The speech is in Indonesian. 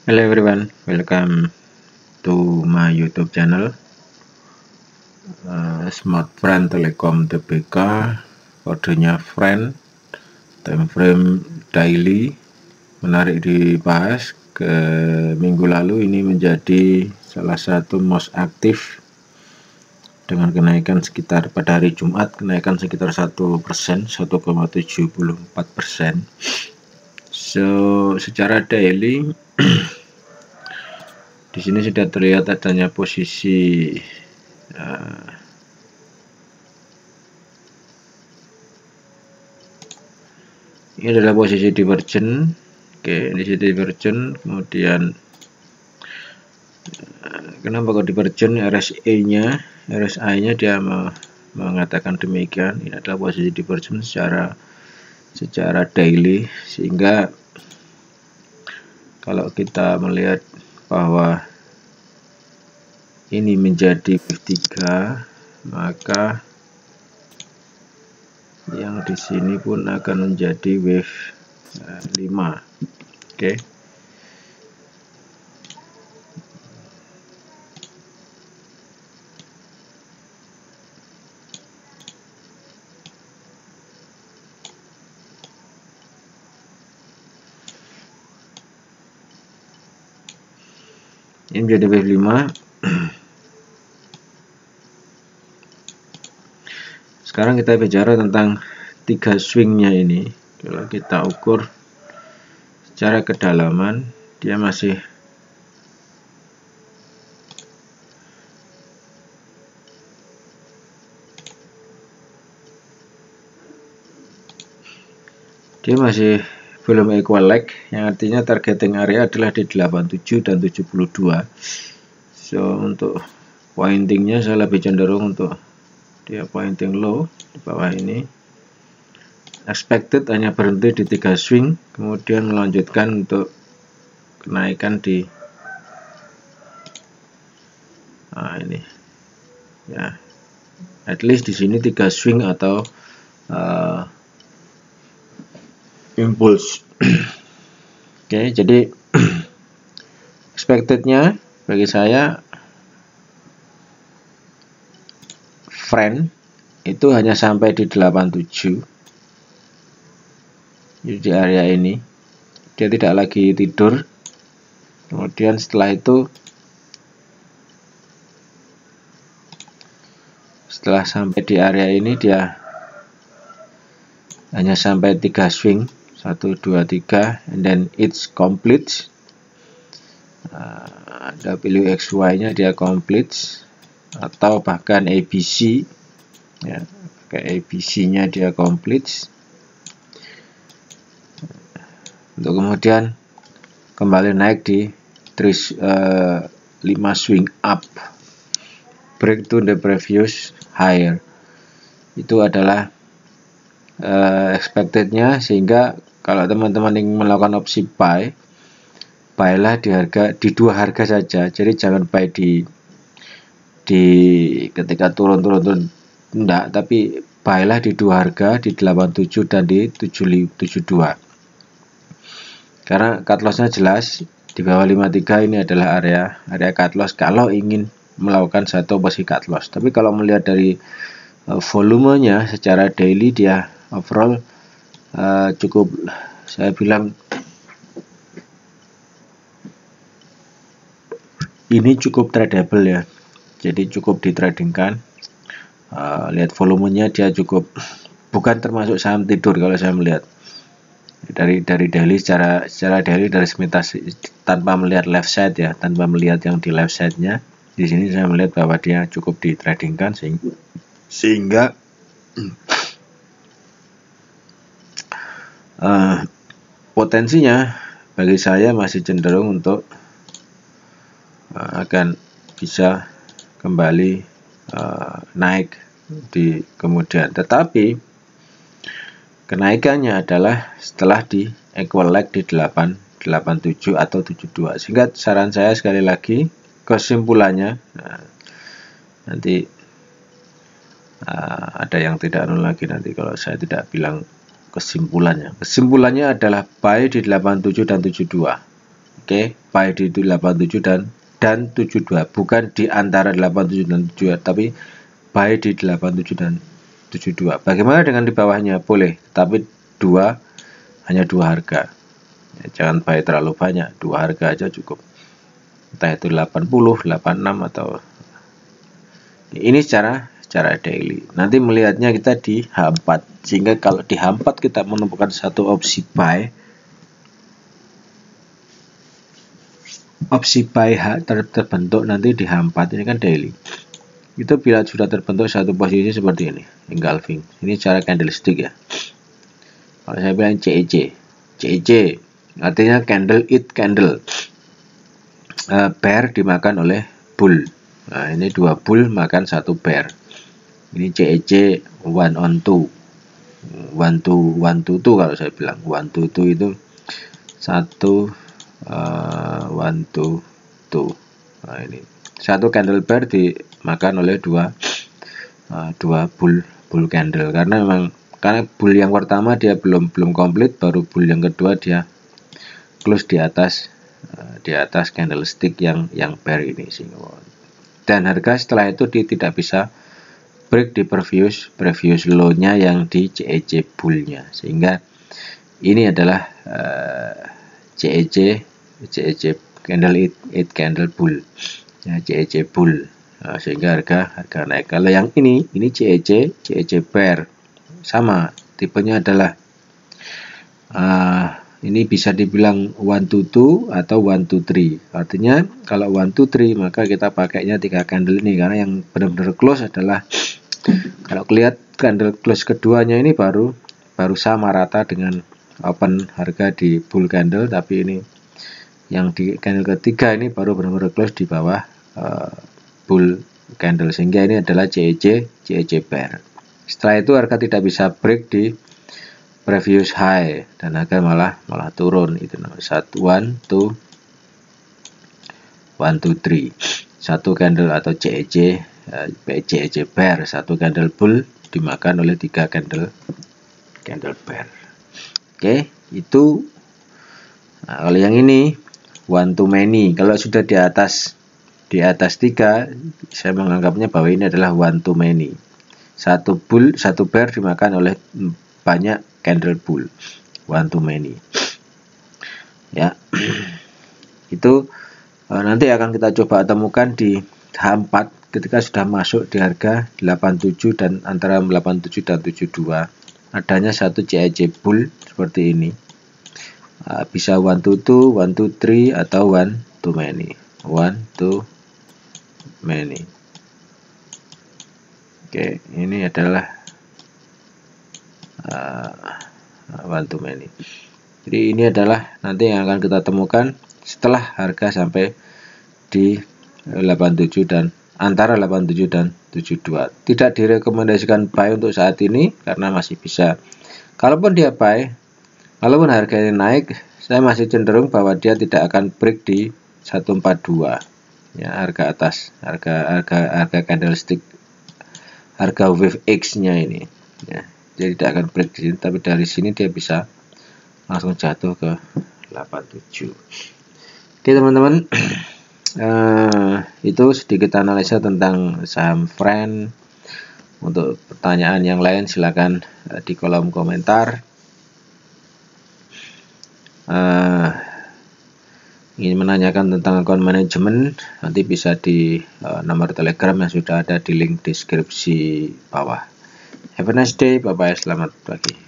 Hello everyone, welcome to my YouTube channel Smart Friend Telekom Tbk, kodenya friend, time frame daily. Menarik dibahas, ke minggu lalu ini menjadi salah satu most aktif dengan kenaikan sekitar pada hari Jumat, kenaikan sekitar 1%, 1,74%. So secara daily di sini sudah terlihat adanya posisi ini adalah posisi divergen. Oke, di sini divergen, kemudian kenapa kok divergen? RSI-nya dia mengatakan demikian. Ini adalah posisi divergen secara daily, sehingga kalau kita melihat bahwa ini menjadi wave 3, maka yang di sini pun akan menjadi wave 5. Oke. Ini menjadi wave 5. Sekarang kita bicara tentang 3 swingnya ini. Kalau kita ukur secara kedalaman, dia masih belum equal leg, yang artinya targeting area adalah di 87 dan 72. So untuk pointingnya saya lebih cenderung untuk dia pointing low di bawah ini. Expected hanya berhenti di 3 swing, kemudian melanjutkan untuk kenaikan di ini ya, at least di sini 3 swing atau impulse. Oke, jadi expectednya bagi saya friend itu hanya sampai di 87. Jadi di area ini dia tidak lagi tidur. Kemudian setelah itu, setelah sampai di area ini, dia hanya sampai 3 swing, 1, 2, 3, and then it's complete. WXY nya dia complete, atau bahkan ABC ya, kayak ABC nya dia complete, untuk kemudian kembali naik di 5 swing up, break to the previous higher. Itu adalah expectednya, sehingga kalau teman-teman ingin melakukan opsi buy lah di 2 harga saja. Jadi jangan buy di ketika turun enggak, tapi buy lah di 2 harga, di 87 dan di 72. Karena cut loss-nya jelas di bawah 53. Ini adalah area cut loss kalau ingin melakukan satu posisi cut loss. Tapi kalau melihat dari volumenya secara daily, dia overall cukup, saya bilang ini cukup tradable ya. Jadi cukup ditradingkan. Lihat volumenya, dia cukup, bukan termasuk saham tidur kalau saya melihat dari daily, secara daily dari semintas, tanpa melihat left side ya, tanpa melihat yang di left side nya. Di sini saya melihat bahwa dia cukup ditradingkan, sehingga potensinya bagi saya masih cenderung untuk akan bisa kembali naik di kemudian. Tetapi kenaikannya adalah setelah di equal leg di 87 atau 72. Sehingga saran saya sekali lagi, kesimpulannya, nanti ada yang tidak lagi nanti kalau saya tidak bilang kesimpulannya. Kesimpulannya adalah buy di 87 dan 72. Oke, buy di 87 dan 72, bukan di antara 87 dan 72, tapi buy di 87 dan 72. Bagaimana dengan di bawahnya? Boleh, tapi hanya dua harga. Ya, jangan buy terlalu banyak, dua harga aja cukup. Entah itu 80, 86 atau ini secara daily. Nanti melihatnya kita di H4, sehingga kalau di H4 kita menemukan satu opsi buy terbentuk nanti di H4, ini kan daily. Itu bila sudah terbentuk satu posisi seperti ini, engulfing. Ini cara candlestick ya. Kalau saya bilang CEC artinya candle eat candle. Bear dimakan oleh bull. Nah, ini dua bull makan satu bear. Ini CEC 1 on 2. 1 to 2 kalau saya bilang. 1 to 2 itu 1 to 2. Nah, ini satu candle bear dimakan oleh dua bull candle, karena bull yang pertama dia belum komplit, baru bull yang kedua dia close di atas candlestick yang bear ini. Dan harga setelah itu dia tidak bisa break di previous low-nya yang di CEC bull-nya, sehingga ini adalah CEC candle eat candle bull ya, CEC bull. Nah, sehingga harga naik. Kalau yang ini CEC bear, sama tipenya adalah ini bisa dibilang 1 to 2 atau 1 to 3. Artinya kalau 1 to 3 maka kita pakainya 3 candle ini, karena yang benar-benar close adalah kalau lihat candle close keduanya ini baru sama rata dengan open harga di bull candle, tapi ini yang di candle ketiga ini baru benar-benar close di bawah bull candle, sehingga ini adalah CEC bear. Setelah itu harga tidak bisa break di previous high dan harga malah turun. Itu namanya 1 to 3. Satu candle atau CEC bear, satu candle bull dimakan oleh 3 candle bear. Oke, itu. Nah, kalau yang ini 1 to many, kalau sudah di atas 3, saya menganggapnya bahwa ini adalah 1 to many. Satu bear dimakan oleh banyak candle bull, 1 to many. Ya, itu nanti akan kita coba temukan di H4 ketika sudah masuk di harga 87 dan antara 87 dan 72. Adanya satu CEC bull seperti ini. Bisa 1 to 2, 1 to 3 atau 1 to many. 1 to many. Oke, ini adalah 1 to many. Jadi ini adalah nanti yang akan kita temukan setelah harga sampai di 87 dan antara 87 dan 72. Tidak direkomendasikan buy untuk saat ini karena masih bisa. Kalaupun dia buy, kalaupun harga ini naik, saya masih cenderung bahwa dia tidak akan break di 142. Ya, harga atas, harga candlestick, harga wave X-nya ini. Ya, jadi tidak akan break di sini, tapi dari sini dia bisa langsung jatuh ke 87. Oke teman-teman, itu sedikit analisa tentang saham Friend. Untuk pertanyaan yang lain silakan di kolom komentar. Ingin menanyakan tentang account management, nanti bisa di nomor Telegram yang sudah ada di link deskripsi bawah. Have a nice day, bye bye, selamat pagi.